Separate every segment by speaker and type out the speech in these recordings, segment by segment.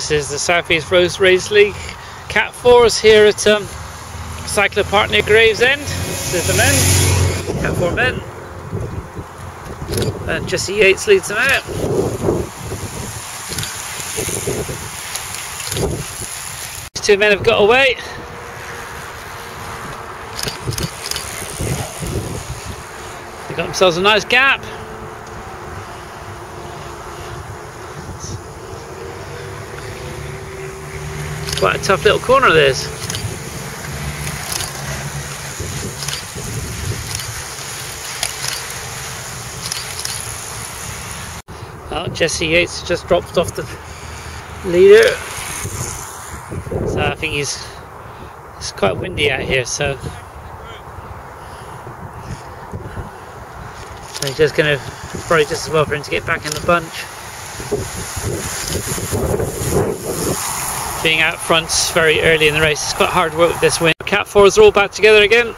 Speaker 1: This is the South East Road Race League Cat 4s here at Cyclopark near Gravesend. This is the men, Cat 4 men. And Jesse Yates leads them out. These two men have got away. They got themselves a nice gap. Quite a tough little corner this. Well, Jesse Yates just dropped off the leader, so I think it's quite windy out here, so he's just going to probably just as well for him to get back in the bunch. Being out front very early in the race, it's quite hard work with this wind. Cat 4s are all back together again.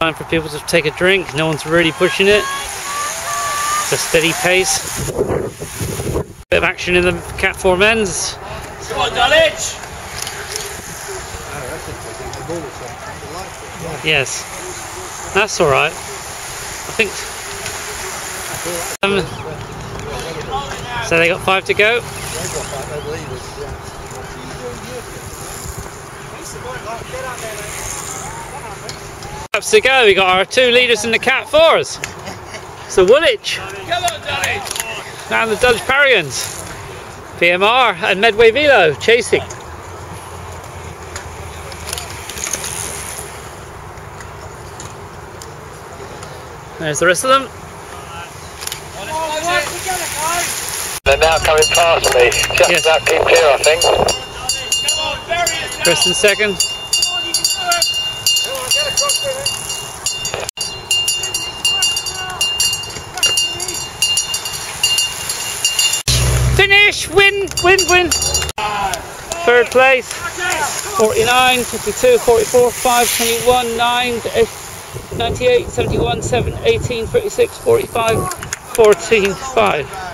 Speaker 1: Time for people to take a drink, no one's really pushing it. It's a steady pace. Bit of action in the Cat 4 men's.
Speaker 2: Come on, Dulwich!
Speaker 1: Yes, that's alright. I think so they got 5 to go. Laps to go. We got our 2 leaders in the Cat 4s. So Woolwich.
Speaker 2: Come on, Dulwich!
Speaker 1: And the Dudge Paragons. PMR and Medway Velo chasing. There's the rest of them.
Speaker 3: They're now coming past me. Just about keep clear, I think.
Speaker 1: First and second. Finish! Win! Win! Win! Third place. 49, 52, 44, 5, 21, 9, 98, 71, 7, 18, 36, 45, 14, 5.